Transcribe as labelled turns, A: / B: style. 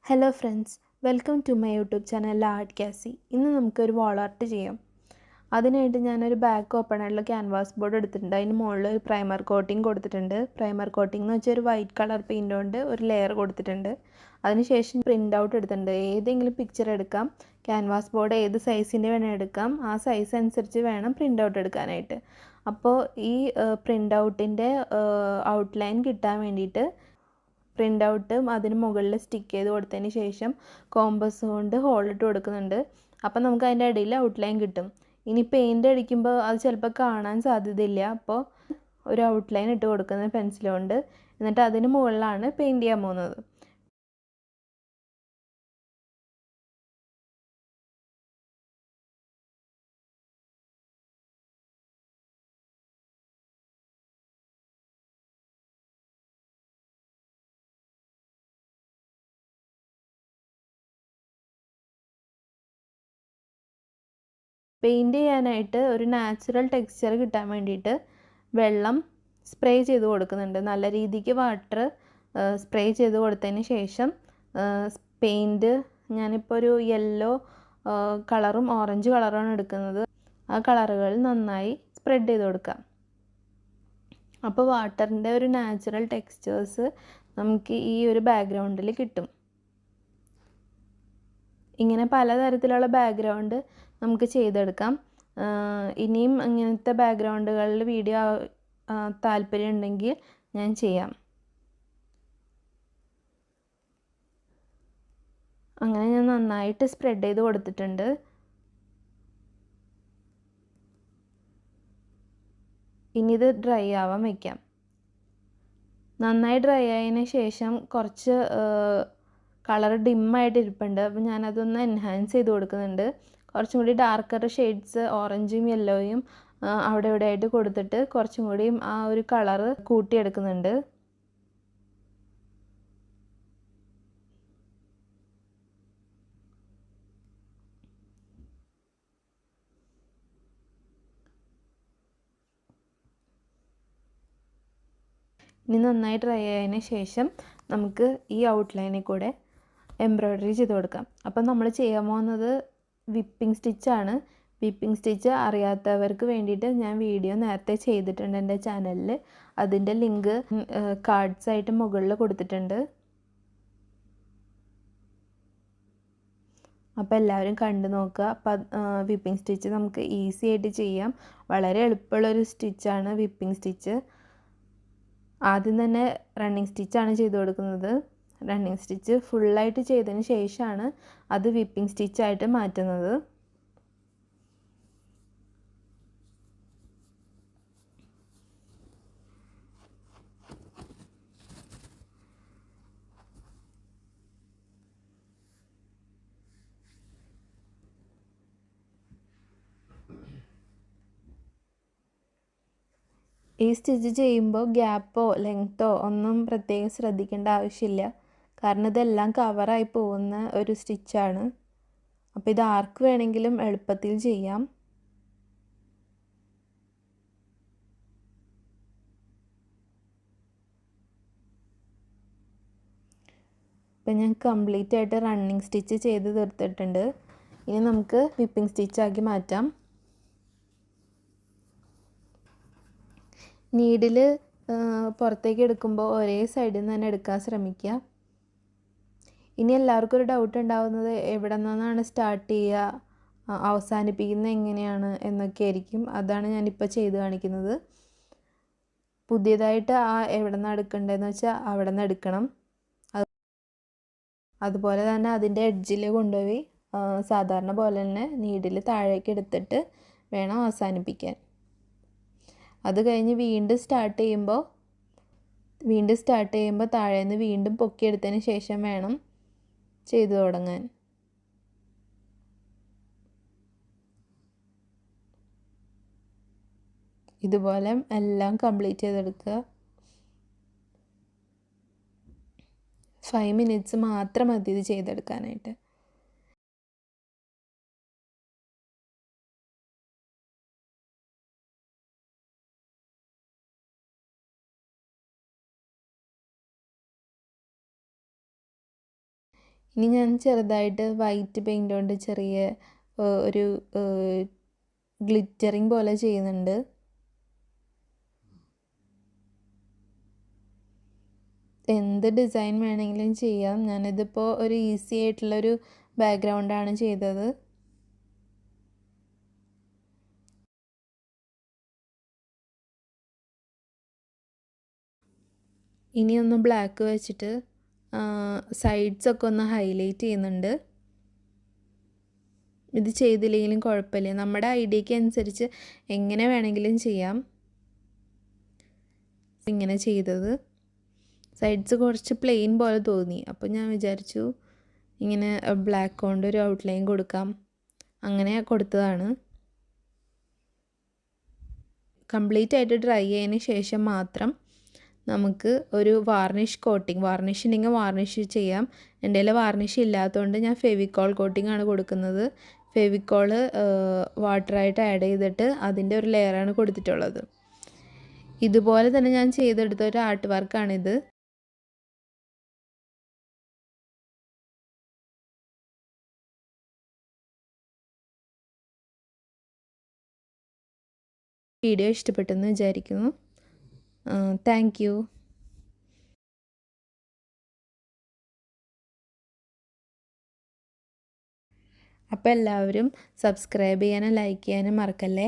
A: Hello friends, welcome to my YouTube channel laartkassi. ഇന്ന് നമുക്കൊരു wall art ചെയ്യാം. അതിനായിട്ട് ഞാനൊരു ബാക്ക് ഓപ്പൺ ആയിട്ടുള്ള ക്യാൻവാസ് ബോർഡ് എടുത്തിട്ടുണ്ട്. അതിന് മുകളിൽ ഒരു പ്രൈമർ കോട്ടിംഗ് കൊടുത്തിട്ടുണ്ട്. പ്രൈമർ കോട്ടിംഗ് എന്ന് വെച്ചാൽ ഒരു വൈറ്റ് കളർ പെയിൻറ് കൊണ്ട് ഒരു ലെയർ കൊടുത്തിട്ടുണ്ട്. അതിനുശേഷം പ്രിൻ്റ് ഔട്ട് എടുത്തിട്ടുണ്ട്. ഏതെങ്കിലും പിക്ചർ എടുക്കാം. ക്യാൻവാസ് ബോർഡ് ഏത് സൈസിൻ്റെ വേണം എടുക്കാം. ആ സൈസ് അനുസരിച്ച് വേണം പ്രിൻ്റ് ഔട്ട് എടുക്കാനായിട്ട്. അപ്പോൾ ഈ പ്രിൻ്റ് ഔട്ടിൻ്റെ ഔട്ട്ലൈൻ കിട്ടാൻ വേണ്ടിയിട്ട് പ്രിൻ്റ് ഔട്ടും അതിന് മുകളിൽ സ്റ്റിക്ക് ചെയ്ത് കൊടുത്തതിന് ശേഷം കോമ്പസ് കൊണ്ട് ഹോളിട്ട് കൊടുക്കുന്നുണ്ട്. അപ്പം നമുക്ക് അതിൻ്റെ ഇടയിൽ ഔട്ട്ലൈൻ കിട്ടും. ഇനി പെയിൻ്റ് അടിക്കുമ്പോൾ അത് ചിലപ്പോൾ കാണാൻ സാധ്യതയില്ല. അപ്പോൾ ഒരു ഔട്ട്ലൈൻ ഇട്ട് കൊടുക്കുന്നത് പെൻസിൽ കൊണ്ട്. എന്നിട്ട് അതിന് മുകളിലാണ് പെയിൻറ് ചെയ്യാൻ പോകുന്നത്. പെയിൻറ് ചെയ്യാനായിട്ട് ഒരു നാച്ചുറൽ ടെക്സ്ചർ കിട്ടാൻ വേണ്ടിയിട്ട് വെള്ളം സ്പ്രേ ചെയ്ത് കൊടുക്കുന്നുണ്ട്. നല്ല രീതിക്ക് വാട്ടർ സ്പ്രേ ചെയ്ത് കൊടുത്തതിന് ശേഷം പെയിൻറ് ഞാനിപ്പോൾ ഒരു യെല്ലോ കളറും ഓറഞ്ച് കളറുമാണ് എടുക്കുന്നത്. ആ കളറുകൾ നന്നായി സ്പ്രെഡ് ചെയ്ത് കൊടുക്കാം. അപ്പോൾ വാട്ടറിൻ്റെ ഒരു നാച്ചുറൽ ടെക്സ്ചേഴ്സ് നമുക്ക് ഈ ഒരു ബാക്ക്ഗ്രൗണ്ടിൽ കിട്ടും. ഇങ്ങനെ പലതരത്തിലുള്ള ബാക്ക്ഗ്രൗണ്ട് നമുക്ക് ചെയ്തെടുക്കാം. ഇനിയും ഇങ്ങനത്തെ ബാക്ക്ഗ്രൗണ്ടുകളിൽ വീഡിയോ താല്പര്യം ഉണ്ടെങ്കിൽ ഞാൻ ചെയ്യാം. അങ്ങനെ ഞാൻ നന്നായിട്ട് സ്പ്രെഡ് ചെയ്ത് കൊടുത്തിട്ടുണ്ട്. ഇനി ഇത് ഡ്രൈ ആവാൻ വയ്ക്കാം. നന്നായി ഡ്രൈ ആയതിന് ശേഷം കുറച്ച് കളർ ഡിമ്മായിട്ട് ഇരിപ്പുണ്ട്. അപ്പോൾ ഞാനതൊന്ന് എൻഹാൻസ് ചെയ്ത് കൊടുക്കുന്നുണ്ട്. കുറച്ചും കൂടി ഡാർക്കർ ഷെയ്ഡ്സ് ഓറഞ്ചും യെല്ലോയും അവിടെ ഇവിടെ ആയിട്ട് കൊടുത്തിട്ട് കുറച്ചും കൂടിയും ആ ഒരു കളറ് കൂട്ടിയെടുക്കുന്നുണ്ട്. ഇനി നന്നായി ഡ്രൈ ആയതിന് ശേഷം നമുക്ക് ഈ ഔട്ട്ലൈനിൽ കൂടെ എംബ്രോയ്ഡറി ചെയ്ത് കൊടുക്കാം. അപ്പം നമ്മൾ ചെയ്യാൻ പോകുന്നത് വിപ്പിംഗ് സ്റ്റിച്ചാണ്. വിപ്പിംഗ് സ്റ്റിച്ച് അറിയാത്തവർക്ക് വേണ്ടിയിട്ട് ഞാൻ വീഡിയോ നേരത്തെ ചെയ്തിട്ടുണ്ട് എൻ്റെ ചാനലിൽ. അതിൻ്റെ ലിങ്ക് കാർഡ്സായിട്ട് മുകളിൽ കൊടുത്തിട്ടുണ്ട്. അപ്പോൾ എല്ലാവരും കണ്ടു നോക്കുക. അപ്പം വിപ്പിംഗ് സ്റ്റിച്ച് നമുക്ക് ഈസി ആയിട്ട് ചെയ്യാം. വളരെ എളുപ്പമുള്ളൊരു സ്റ്റിച്ചാണ് വിപ്പിംഗ് സ്റ്റിച്ച്. ആദ്യം തന്നെ റണ്ണിങ് സ്റ്റിച്ചാണ് ചെയ്ത് കൊടുക്കുന്നത്. റണ്ണിങ് സ്റ്റിച്ച് ഫുള്ളായിട്ട് ചെയ്തതിന് ശേഷമാണ് അത് വിപ്പിംഗ് സ്റ്റിച്ചായിട്ട് മാറ്റുന്നത്. ഈ സ്റ്റിച്ച് ചെയ്യുമ്പോൾ ഗ്യാപ്പോ ലെങ്ത്തോ ഒന്നും പ്രത്യേകം ശ്രദ്ധിക്കേണ്ട ആവശ്യമില്ല. കാരണം ഇതെല്ലാം കവറായി പോകുന്ന ഒരു സ്റ്റിച്ചാണ്. അപ്പോൾ ഇത് ആർക്ക് വേണമെങ്കിലും എളുപ്പത്തിൽ ചെയ്യാം. ഇപ്പം ഞാൻ കംപ്ലീറ്റ് ആയിട്ട് റണ്ണിങ് സ്റ്റിച്ച് ചെയ്ത് തീർത്തിട്ടുണ്ട്. ഇനി നമുക്ക് വിപ്പിംഗ് സ്റ്റിച്ചാക്കി മാറ്റാം. നീഡിൽ പുറത്തേക്ക് എടുക്കുമ്പോൾ ഒരേ സൈഡിൽ നിന്ന് തന്നെ എടുക്കാൻ ശ്രമിക്കുക. ഇനി എല്ലാവർക്കും ഒരു ഡൗട്ട് ഉണ്ടാവുന്നത് എവിടെ നിന്നാണ് സ്റ്റാർട്ട് ചെയ്യുക, അവസാനിപ്പിക്കുന്നത് എങ്ങനെയാണ് എന്നൊക്കെ ആയിരിക്കും. അതാണ് ഞാനിപ്പോൾ ചെയ്ത് കാണിക്കുന്നത്. പുതിയതായിട്ട് എവിടെ നിന്നാണ് എടുക്കേണ്ടതെന്ന് വെച്ചാൽ അവിടെ നിന്ന് എടുക്കണം. അതുപോലെ തന്നെ അതിൻ്റെ എഡ്ജിൽ കൊണ്ടുപോയി സാധാരണ പോലെ തന്നെ നീഡിൽ താഴേക്ക് എടുത്തിട്ട് വേണം അവസാനിപ്പിക്കാൻ. അത് കഴിഞ്ഞ് വീണ്ടും സ്റ്റാർട്ട് ചെയ്യുമ്പോൾ താഴേന്ന് വീണ്ടും പൊക്കിയെടുത്തതിന് ശേഷം വേണം ചെയ്തു തുടങ്ങാൻ. ഇതുപോലെ എല്ലാം കംപ്ലീറ്റ് ചെയ്തെടുക്കുക. 5 മിനിറ്റ്സ് മാത്രം മതി ഇത് ചെയ്തെടുക്കാനായിട്ട്. ഇനി ഞാൻ ചെറുതായിട്ട് വൈറ്റ് പെയിൻ്റ് കൊണ്ട് ചെറിയ ഒരു ഗ്ലിറ്ററിങ് പോലെ ചെയ്യുന്നുണ്ട്. എന്ത് ഡിസൈൻ വേണമെങ്കിലും ചെയ്യാം. ഞാനിതിപ്പോൾ ഒരു ഈസി ആയിട്ടുള്ളൊരു ബാക്ക്ഗ്രൗണ്ടാണ് ചെയ്തത്. ഇനി ഒന്ന് ബ്ലാക്ക് വെച്ചിട്ട് സൈഡ്സൊക്കെ ഒന്ന് ഹൈലൈറ്റ് ചെയ്യുന്നുണ്ട്. ഇത് ചെയ്തില്ലെങ്കിലും കുഴപ്പമില്ല, നമ്മുടെ ഐഡിയയ്ക്ക് അനുസരിച്ച് എങ്ങനെ വേണമെങ്കിലും ചെയ്യാം. ഇങ്ങനെ ചെയ്തത് സൈഡ്സ് കുറച്ച് പ്ലെയിൻ പോലെ തോന്നി, അപ്പോൾ ഞാൻ വിചാരിച്ചു ഇങ്ങനെ ബ്ലാക്ക് കൊണ്ട് ഒരു ഔട്ട്ലൈൻ കൊടുക്കാം. അങ്ങനെ കൊടുത്തതാണ്. കംപ്ലീറ്റ് ആയിട്ട് ഡ്രൈ ആയതിന് ശേഷം മാത്രം നമുക്ക് ഒരു വാർണിഷ് കോട്ടിങ്, വാർണിഷ് ഉണ്ടെങ്കിൽ വാർണിഷ് ചെയ്യാം. എൻ്റെ കയ്യിൽ വാർണിഷ് ഇല്ലാത്തതുകൊണ്ട് ഞാൻ ഫെവിക്കോൾ കോട്ടിംഗ് ആണ് കൊടുക്കുന്നത്. ഫെവിക്കോള് വാട്ടറായിട്ട് ആഡ് ചെയ്തിട്ട് അതിൻ്റെ ഒരു ലെയറാണ് കൊടുത്തിട്ടുള്ളത്. ഇതുപോലെ തന്നെ ഞാൻ ചെയ്തെടുത്ത ഒരു ആർട്ട് വർക്കാണിത്. വീഡിയോ ഇഷ്ടപ്പെട്ടെന്ന് വിചാരിക്കുന്നു. Thank you. അപ്പോൾ എല്ലാവരും സബ്സ്ക്രൈബ് ചെയ്യാനും ലൈക്ക് ചെയ്യാനും മറക്കല്ലേ.